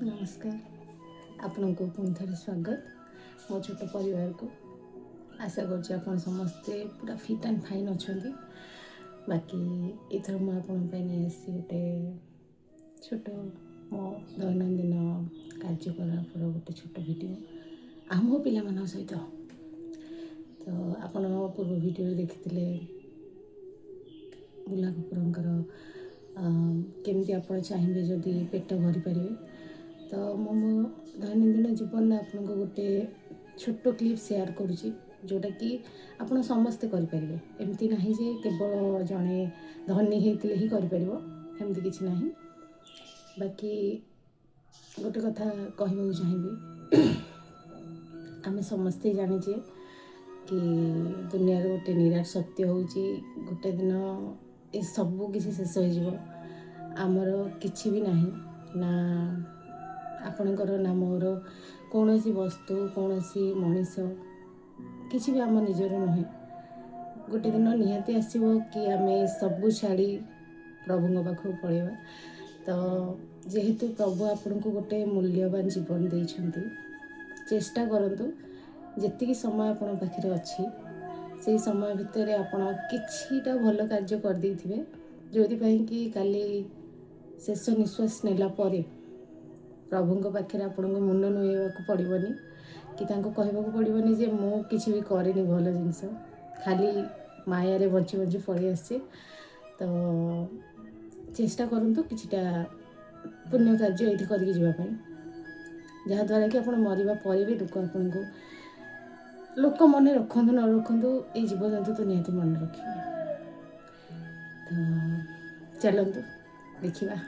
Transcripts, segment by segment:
नमस्कार आपण को पुणी थे स्वागत मो छोट परिवार को आशा कर समस्ते पूरा फिट एंड फाइन अच्छा बाकी इथर मुझे नहीं आसी गोटे छोट मो दैनंदिन कार्यकलाप गोटे छोट भिड आम पिला सहित तो आपण पूर्व भिडियो देखी बुला कुकुर केमती आप चाहिए जदि पेट भरी पारे तो मो दैनंदिन जीवन में आपन को गोटे छोट क्लिप शेयर करुँची जोटा कि आप समस्ते करेंगे एमती ना जे केवल जड़े धनी होते ही करमती किसी ना बाकी गोटे कथा कहूँ चाहिए आम समस्ते जाचे कि दुनिया गोटे निराट सत्य हूँ गोटे दिन ये सब किसी शेष हो आमर किसी भी नहीं ना आपणकर ना मोर कौन वस्तु कौन मनीष किसी भी आम निजर नुहे गोटे दिन निहाती आसो कि आम सबू छाड़ी प्रभु पाखक पलैया तो जेहेतु प्रभु आपन को गोटे मूल्यवान जीवन देइछंती चेष्टा करंतु जेतिकी समय आपन पाखरे अच्छी से समय भितर आपन किछिटा भल कार्य कर देइथिबे जोथि कि काली शेष निश्वास नेला परे प्रभु पाखे आपन को मुंड नुएवाक पड़ोनी कि कहवाक पड़ोनी जे मु किसी भी करेनि भल जिनस खाली माया बची बची पड़े आसे तो चेष्टा करंतु किछिटा पुण्य कार्य ये करके जावाई जहाँद्वारा कि आप मरवा पर भी लोक आपन को लोक मन रखु न रखु ये जीवजंतु तो निहती मन रखिए तो चलतु देखा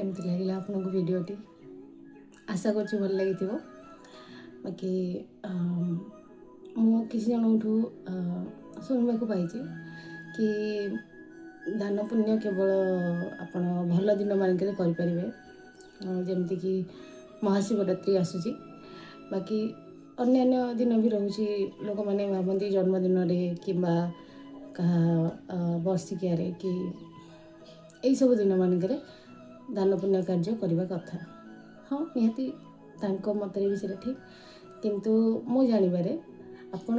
केमती लगे आपको भिडटी आशा कर भल लगी बाकी मु किसी जनठू शुणा पाई कि दान पुण्य केवल आपण भल दिन मानक करें जमती कि महाशिवरात्रि आसूची बाकी अन्य दिन भी रोचे लोक मैंने भावती जन्मदिन कि वर्षिकिया कि यही सब दिन मानक दान पुण्य कार्य करने कथा हाँ निहाती मतरे भी से ठीक किंतु मो जानिबारे आपण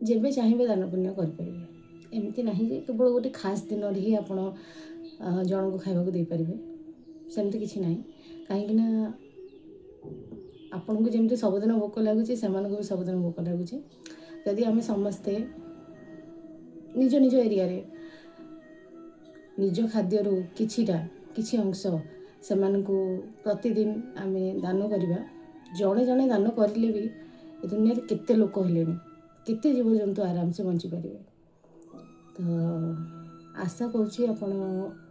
जेबे चाहिए दान पुण्य करें एमती ना केवल गोटे खास दिन ही आप जन को खावा दे पारे सेमती किसी ना कहीं आपन को जमी सबुदिन भोक लगुच से भी सबुदिन भोक लगुच जदि आम समस्ते निज निज एरिया रे निज खाद्य किछि अंश से प्रतिदिन आम दान करवा जड़े जड़े दान करें भी ए दुनिया केते लोक हेले केते जीवजंतु आराम से बंची पारे तो आशा करुँची आपण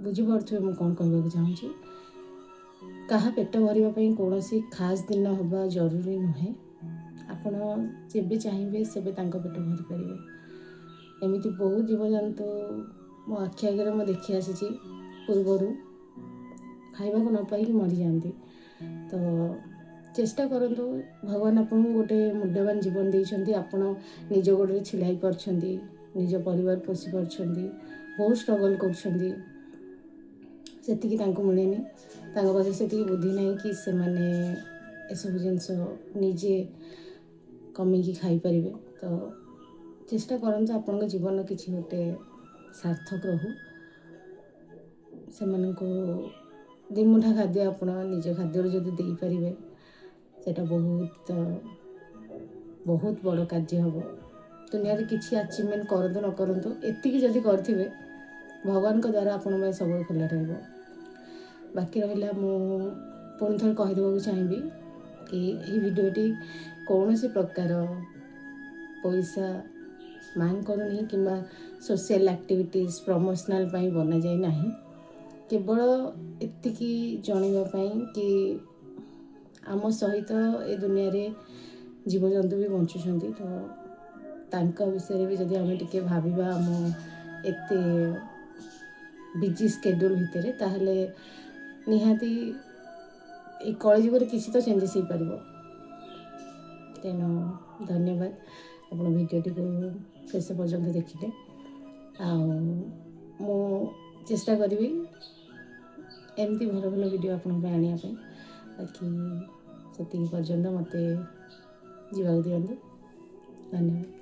बुझीपे मुझे कौन कहना चाहूँगी कहा पेट भरवाई कौन खास दिन हवा जरूरी नुहे आपण जेबे चाहिए सेबे पेट भरी पारे एमती बहुत जीवजंतु मो आखि आगे मैं देखी आसी पूर्वर खावा को न पाई मरी जाती तो चेष्टा करूँ भगवान आपको गोटे मूल्यवान जीवन देते आपण निज गोड़े छिड़ा पार्टी निज परिवार पोषी पार्टी बहुत स्ट्रगल कर मिलेनि पाखे से बुद्धि ना कि से मैंने सब जिनस निजे कमेकी खाई पारे तो चेष्टा करते आपण जीवन किसी गोटे सार्थक रहू से दिमुठा खाद्य आप निज खाद्य जदि दे पारे सेटा बहुत बहुत बड़ कार्य हम दुनिया किसी अचिवमेंट करतु न करतु एतिकी जदि करेंगे भगवान का द्वारा आपण सब खुला रहा बाकी रहा पुणी थे कहीदेक चाहिए कि यही भिडटी कौन सी प्रकार पैसा मांग करूनी कि सोशल एक्टिविटीज प्रमोशनल बना जाए ना केवल एतिकी जनवाई कि आम सहित ए दुनिया रे जीवजंतु भी बंचुंट तो तांका विषय भी जदि आम टे भाविबा आम एत बिजी स्केड्यूल भितर ताहले निहाती ए कलिजुग किसी तो चेंजेस हो पार तेणु धन्यवाद आप भिडटी को शेष पर्यंत देखिले मु चेष्टा करी एमती भल भल वीडियो आपन आने बाकी से पर्यंत मत जीवा दिंतु धन्यवाद।